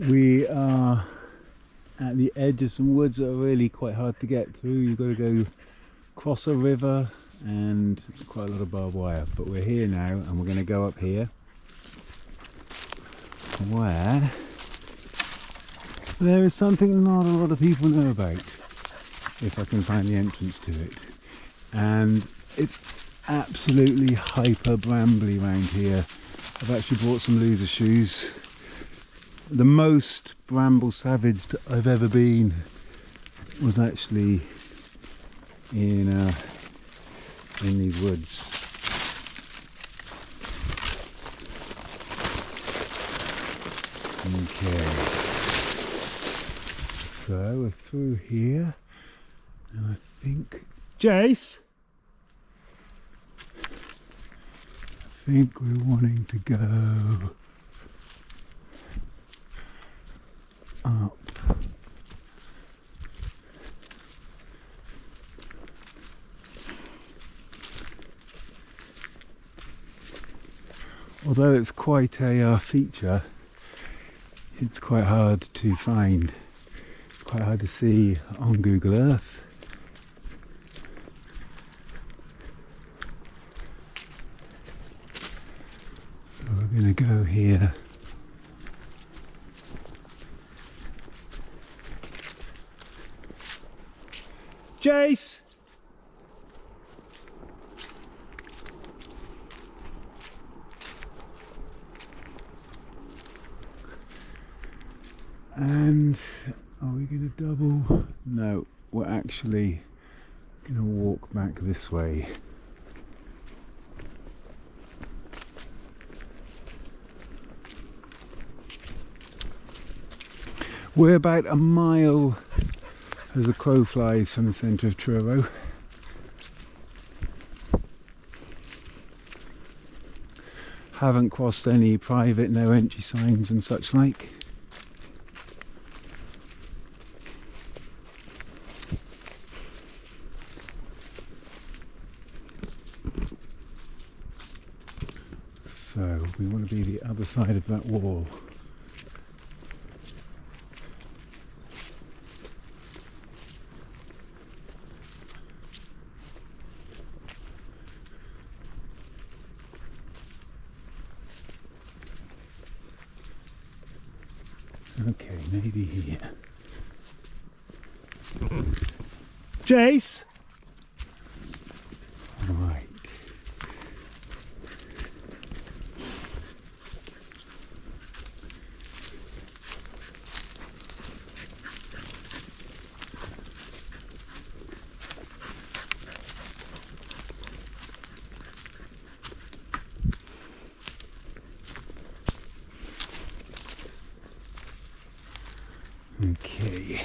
We are at the edge of some woods that are really quite hard to get through. You've got to go cross a river and quite a lot of barbed wire, but we're here now and we're going to go up here where there is something not a lot of people know about, if I can find the entrance to it. And it's absolutely hyper brambly around here. I've actually brought some loser shoes. The most bramble savaged I've ever been was actually in these woods. Okay, so we're through here, and I think, Jace, I think we're wanting to go up. Although it's quite a feature, it's quite hard to find. It's quite hard to see on Google Earth. So we're going to go here. Jace! And are we going to double? No, we're actually going to walk back this way. We're about a mile as the crow flies from the centre of Truro. Haven't crossed any private no entry signs and such like. So we want to be the other side of that wall. Okay, maybe here. Jace! Right. Okay.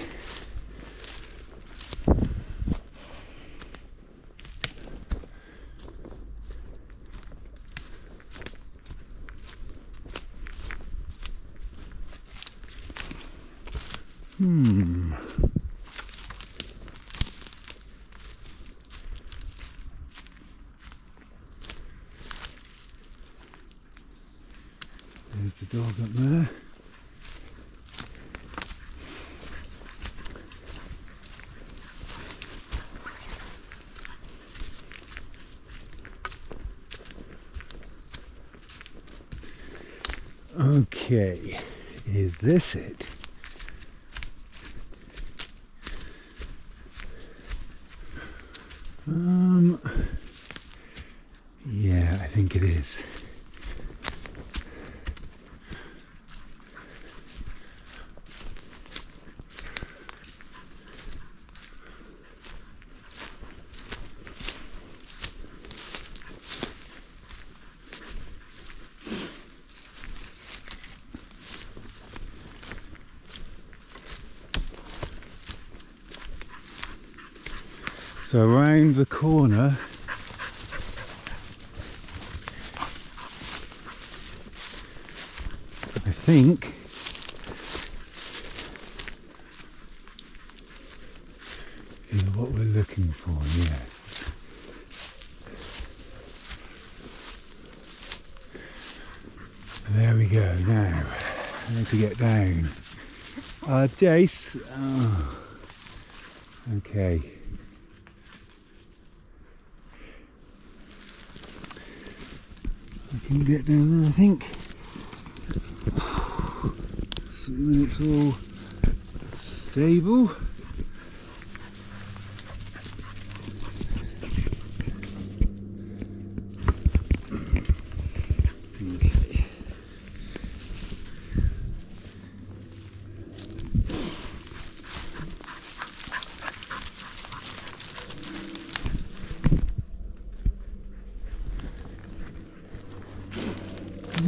There's the dog up there. Okay, is this it? Yeah, I think it is. So around the corner I think is what we're looking for, yes. There we go now. how to get down. Jace. Oh. Okay. I can get down there, I think. Assuming it's all stable. Okay.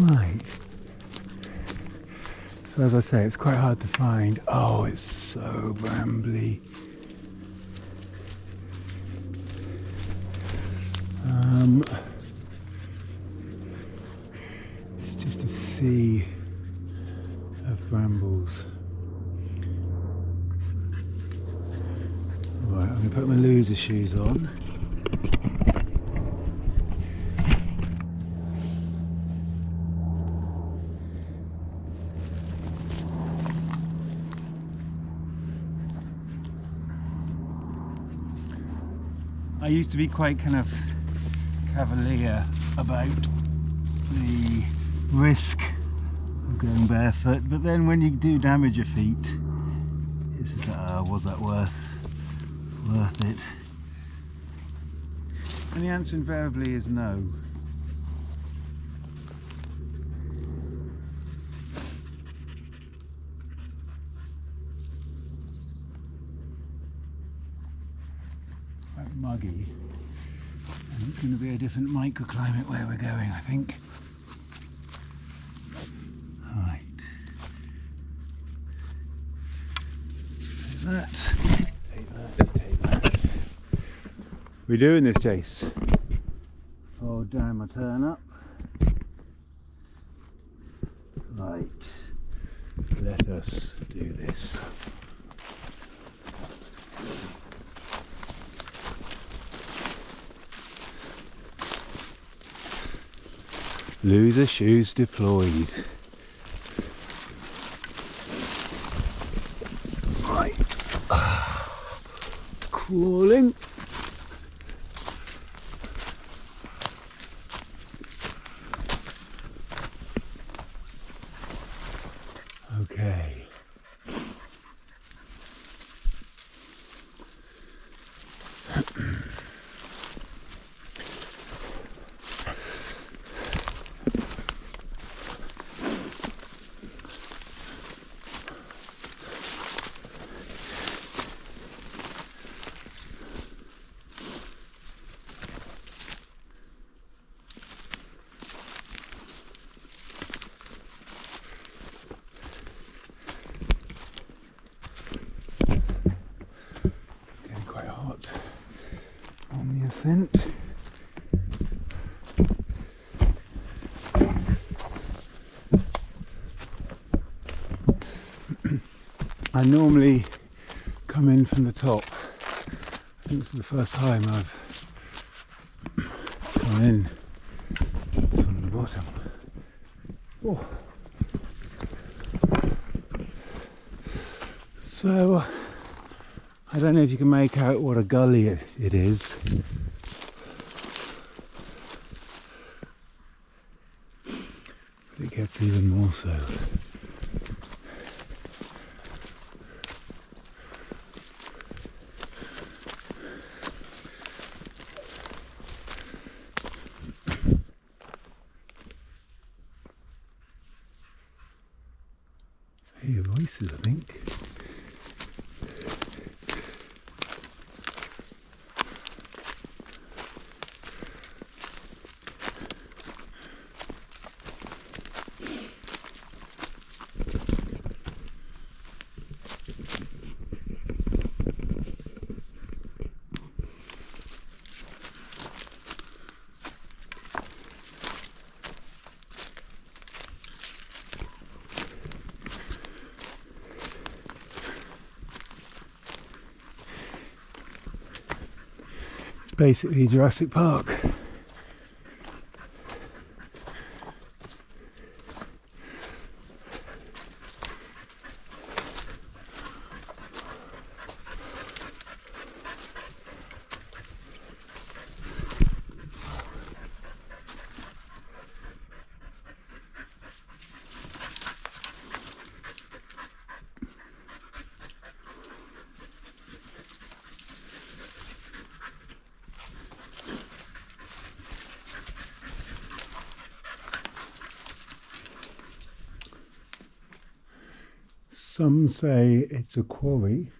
Right. So as I say, it's quite hard to find. Oh, it's so brambly. It's just a sea of brambles. Right, I'm going to put my loser shoes on. I used to be quite kind of cavalier about the risk of going barefoot, but then when you do damage your feet, it's just like, oh, was that worth it? And the answer invariably is no. Muggy, and it's going to be a different microclimate where we're going, I think. Right. Take that. We're doing this, Jace. Oh damn, I turn up. Right. Let us do this. Loser shoes deployed. Right. Crawling. Okay. On the ascent. I normally come in from the top. I think this is the first time I've come in from the bottom. Oh. So I don't know if you can make out what a gully it is. But it gets even more so. I hear voices, I think. Basically Jurassic Park. Some say it's a quarry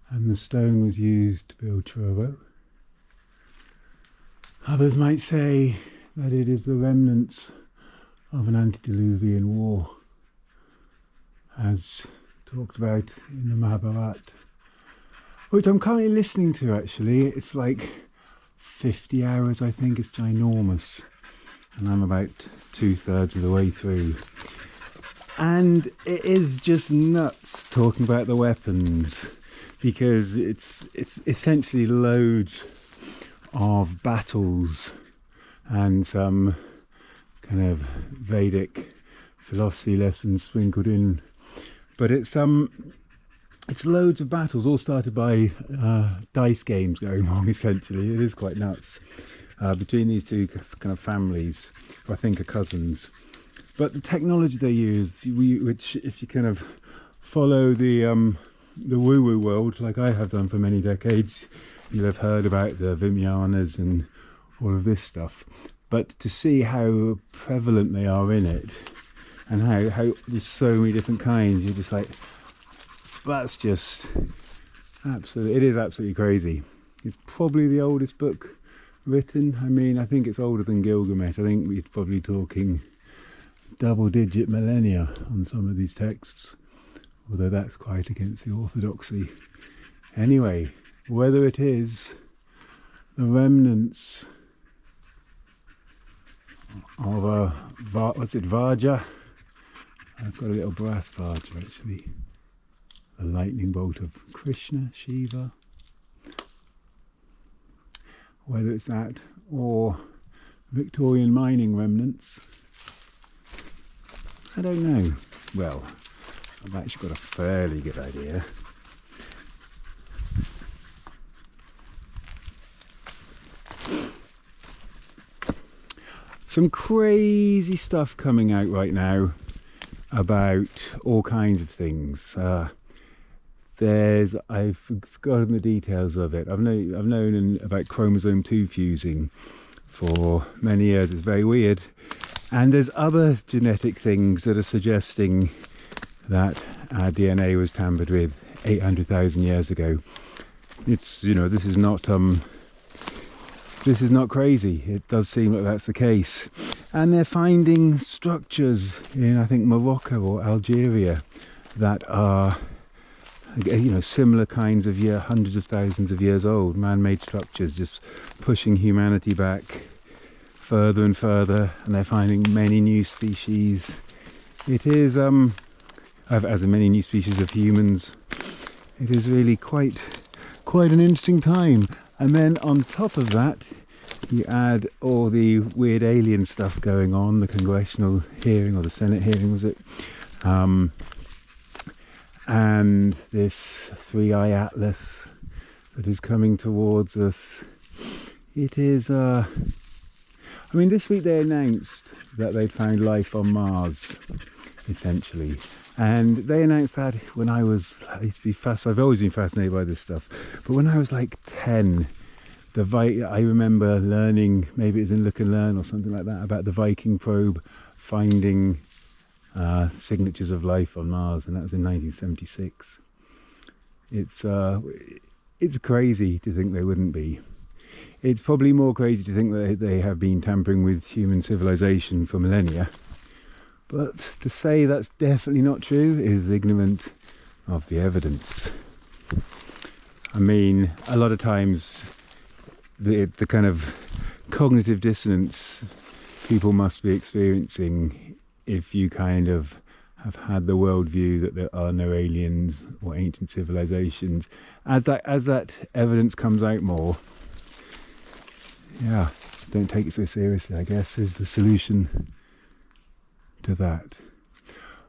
and the stone was used to build Truro. Others might say that it is the remnants of an antediluvian war, as talked about in the Mahabharata, which I'm currently listening to actually. It's like 50 hours, I think. It's ginormous. And I'm about 2/3 of the way through. And it is just nuts talking about the weapons, because it's essentially loads of battles and some kind of Vedic philosophy lessons sprinkled in. But it's loads of battles, all started by dice games going wrong. Essentially, it is quite nuts between these two kind of families, who I think are cousins. But the technology they use, which if you kind of follow the woo-woo world, like I have done for many decades, you'll have heard about the Vimyanas and all of this stuff. But to see how prevalent they are in it, and how there's so many different kinds, you're just like, that's just absolutely, it is absolutely crazy. It's probably the oldest book written. I mean, I think it's older than Gilgamesh. I think we're probably talking double-digit millennia on some of these texts, although that's quite against the orthodoxy. Anyway, whether it is the remnants of a what's it, Vaja? I've got a little brass Vaja actually. The lightning bolt of Krishna, Shiva. Whether it's that or Victorian mining remnants, I don't know. Well, I've actually got a fairly good idea. Some crazy stuff coming out right now about all kinds of things. I've forgotten the details of it. I've known about chromosome 2 fusing for many years. It's very weird. And there's other genetic things that are suggesting that our DNA was tampered with 800,000 years ago. It's, you know, this is not crazy. It does seem like that's the case. And they're finding structures in, I think, Morocco or Algeria that are, you know, similar kinds of hundreds of thousands of years old, man-made structures just pushing humanity back further and further, and they're finding many new species. It is, as in many new species of humans, it is really quite an interesting time. And then on top of that, you add all the weird alien stuff going on, the congressional hearing, or the Senate hearing was it, and this 3-eye atlas that is coming towards us. It is, I mean, this week they announced that they'd found life on Mars, essentially. And they announced that when I used to be I've always been fascinated by this stuff, but when I was like 10, I remember learning, maybe it was in Look and Learn or something like that, about the Viking probe finding signatures of life on Mars, and that was in 1976. It's crazy to think they wouldn't be. It's probably more crazy to think that they have been tampering with human civilization for millennia. But to say that's definitely not true is ignorant of the evidence. I mean, a lot of times the kind of cognitive dissonance people must be experiencing if you kind of have had the worldview that there are no aliens or ancient civilizations. As that evidence comes out more, yeah, don't take it so seriously, I guess, is the solution to that.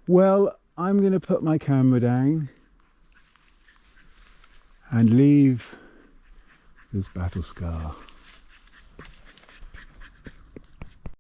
Well, I'm going to put my camera down and leave this battle scar.